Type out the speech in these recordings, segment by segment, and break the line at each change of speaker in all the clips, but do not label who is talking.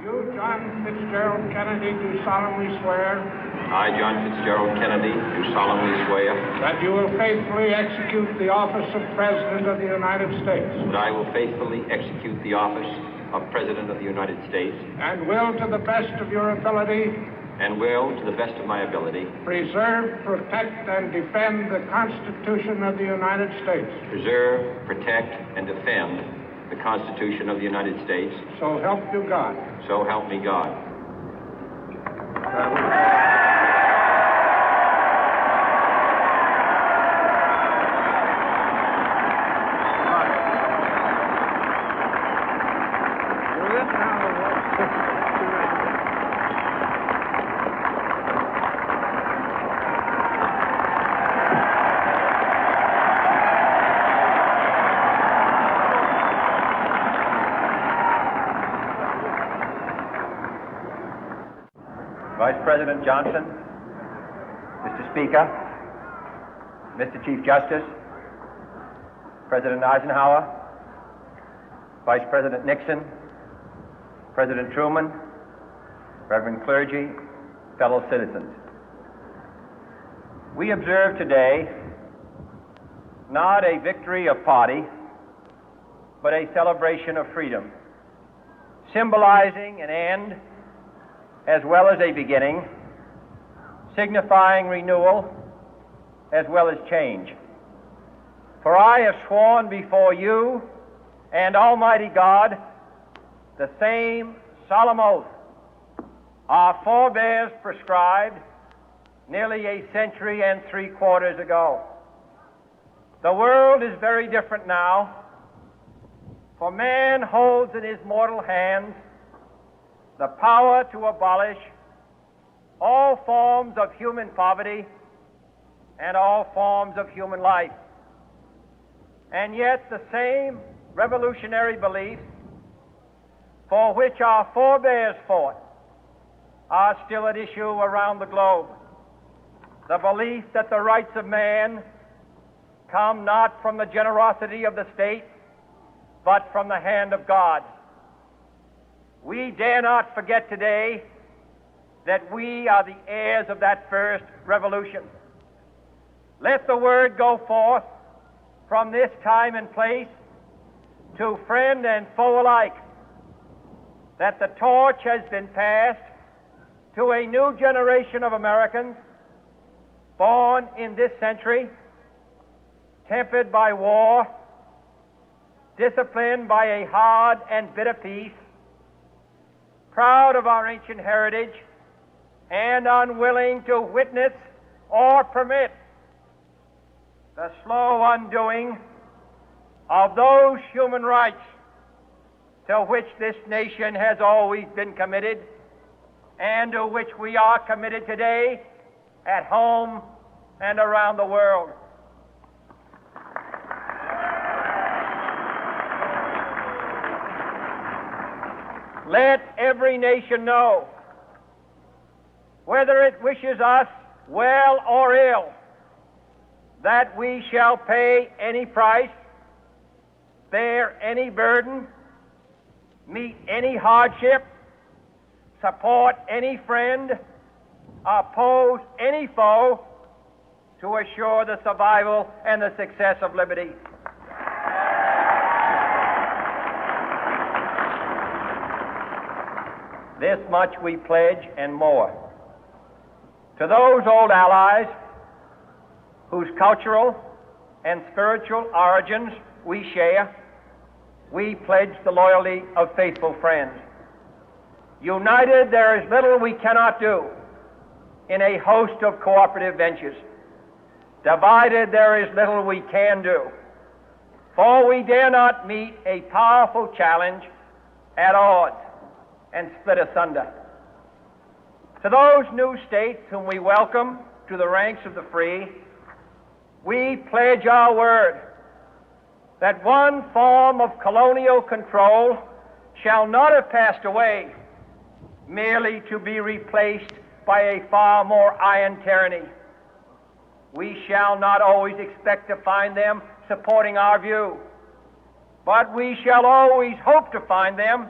You, John Fitzgerald Kennedy, do solemnly swear.
I, John Fitzgerald Kennedy, do solemnly swear.
That you will faithfully execute the office of President of the United States.
That I will faithfully execute the office of President of the United States.
And will, to the best of your ability.
And will, to the best of my ability.
Preserve, protect, and defend the Constitution of the United States.
Preserve, protect, and defend the Constitution of the United States.
So help you God.
So help me God.
Vice President Johnson, Mr. Speaker, Mr. Chief Justice, President Eisenhower, Vice President Nixon, President Truman, Reverend clergy, fellow citizens. We observe today not a victory of party, but a celebration of freedom, symbolizing an end as well as a beginning, signifying renewal as well as change. For I have sworn before you and Almighty God the same solemn oath our forebears prescribed nearly a century and 3/4 ago. The world is very different now, for man holds in his mortal hands the power to abolish all forms of human poverty and all forms of human life. And yet the same revolutionary beliefs for which our forebears fought are still at issue around the globe. The belief that the rights of man come not from the generosity of the state, but from the hand of God. We dare not forget today that we are the heirs of that first revolution. Let the word go forth from this time and place to friend and foe alike that the torch has been passed to a new generation of Americans born in this century, tempered by war, disciplined by a hard and bitter peace, proud of our ancient heritage, and unwilling to witness or permit the slow undoing of those human rights to which this nation has always been committed and to which we are committed today at home and around the world. Let every nation know, whether it wishes us well or ill, that we shall pay any price, bear any burden, meet any hardship, support any friend, oppose any foe to assure the survival and the success of liberty. This much we pledge and more. To those old allies whose cultural and spiritual origins we share, we pledge the loyalty of faithful friends. United, there is little we cannot do in a host of cooperative ventures. Divided, there is little we can do, for we dare not meet a powerful challenge at odds and split asunder. To those new states whom we welcome to the ranks of the free, we pledge our word that one form of colonial control shall not have passed away, merely to be replaced by a far more iron tyranny. We shall not always expect to find them supporting our view, but we shall always hope to find them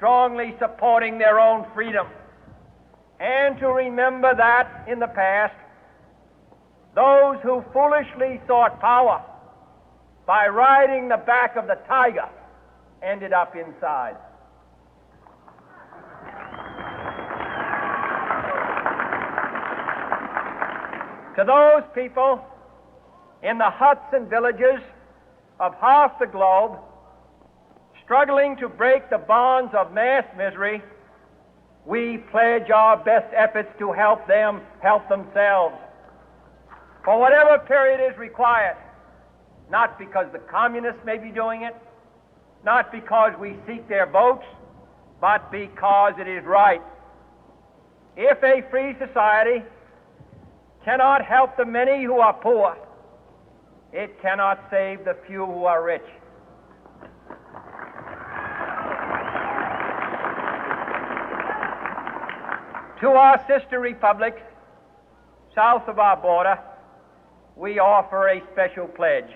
strongly supporting their own freedom, and to remember that in the past, those who foolishly sought power by riding the back of the tiger ended up inside. To those people in the huts and villages of half the globe struggling to break the bonds of mass misery, we pledge our best efforts to help them help themselves for whatever period is required, not because the communists may be doing it, not because we seek their votes, but because it is right. If a free society cannot help the many who are poor, it cannot save the few who are rich. To our sister republics south of our border, we offer a special pledge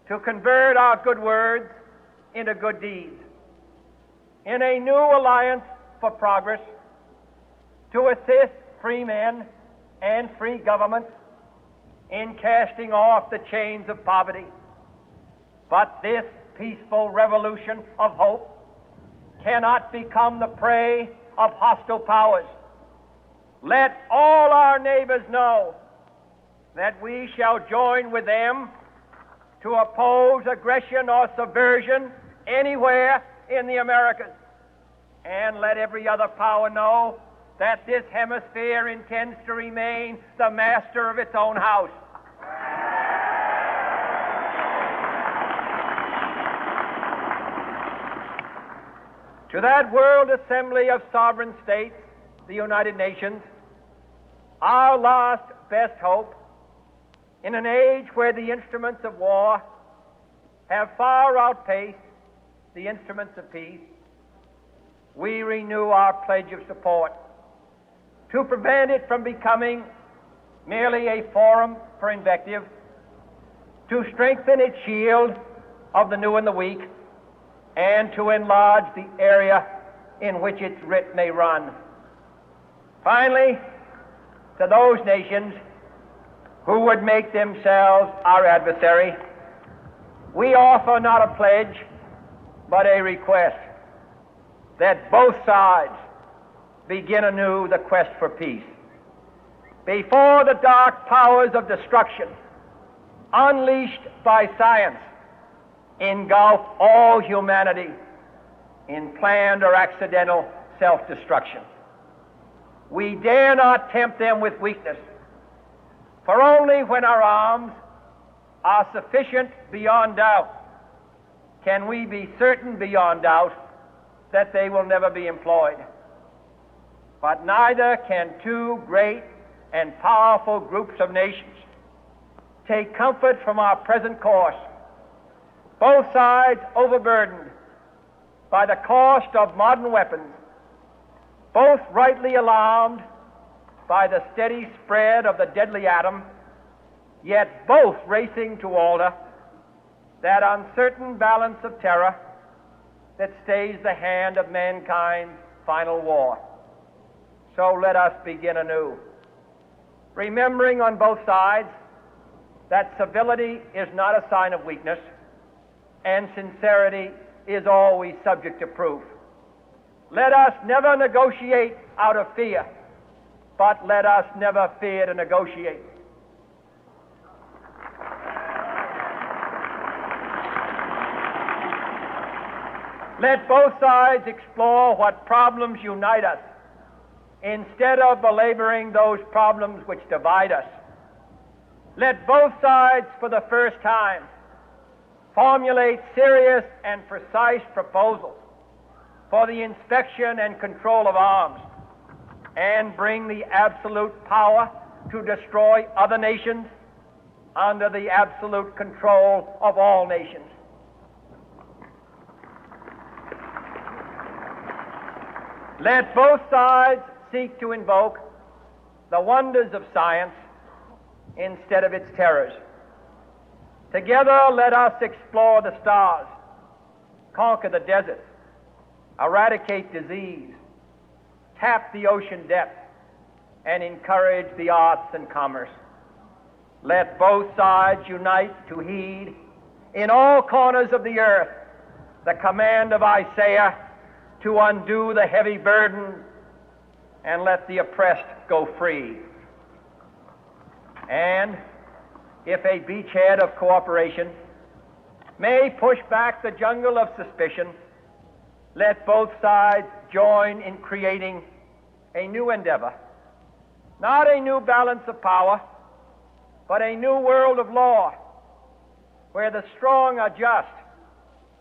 to convert our good words into good deeds, in a new alliance for progress, to assist free men and free governments in casting off the chains of poverty. But this peaceful revolution of hope cannot become the prey of hostile powers. Let all our neighbors know that we shall join with them to oppose aggression or subversion anywhere in the Americas. And let every other power know that this hemisphere intends to remain the master of its own house. To that World Assembly of Sovereign States, the United Nations, our last best hope, in an age where the instruments of war have far outpaced the instruments of peace, we renew our pledge of support to prevent it from becoming merely a forum for invective, to strengthen its shield of the new and the weak, and to enlarge the area in which its writ may run. Finally, to those nations who would make themselves our adversary, we offer not a pledge, but a request that both sides begin anew the quest for peace. Before the dark powers of destruction, unleashed by science, engulf all humanity in planned or accidental self-destruction, we dare not tempt them with weakness, for only when our arms are sufficient beyond doubt can we be certain beyond doubt that they will never be employed. But neither can two great and powerful groups of nations take comfort from our present course, both sides overburdened by the cost of modern weapons, both rightly alarmed by the steady spread of the deadly atom, yet both racing to alter that uncertain balance of terror that stays the hand of mankind's final war. So let us begin anew, remembering on both sides that civility is not a sign of weakness, and sincerity is always subject to proof. Let us never negotiate out of fear, but let us never fear to negotiate. Let both sides explore what problems unite us, instead of belaboring those problems which divide us. Let both sides, for the first time, formulate serious and precise proposals for the inspection and control of arms, and bring the absolute power to destroy other nations under the absolute control of all nations. Let both sides seek to invoke the wonders of science instead of its terrors. Together, let us explore the stars, conquer the deserts, eradicate disease, tap the ocean depth, and encourage the arts and commerce. Let both sides unite to heed in all corners of the earth the command of Isaiah to undo the heavy burden and let the oppressed go free. And if a beachhead of cooperation may push back the jungle of suspicion, let both sides join in creating a new endeavor, not a new balance of power, but a new world of law, where the strong are just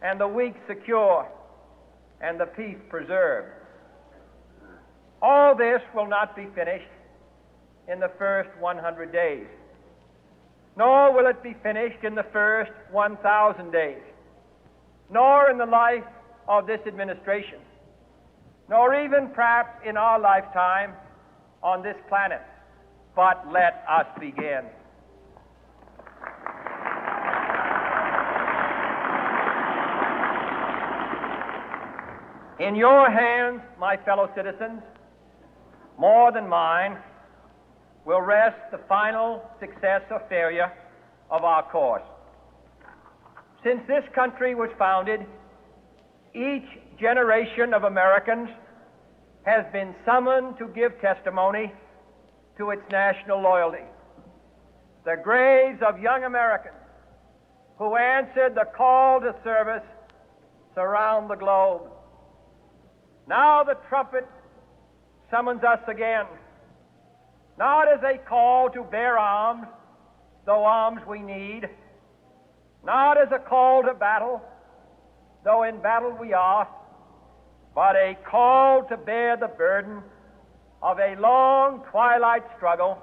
and the weak secure and the peace preserved. All this will not be finished in the first 100 days, nor will it be finished in the first 1,000 days, nor in the life of this administration, nor even perhaps in our lifetime on this planet. But let us begin. In your hands, my fellow citizens, more than mine, will rest the final success or failure of our course. Since this country was founded, each generation of Americans has been summoned to give testimony to its national loyalty. The graves of young Americans who answered the call to service surround the globe. Now the trumpet summons us again, not as a call to bear arms, though arms we need, not as a call to battle, though in battle we are, but a call to bear the burden of a long twilight struggle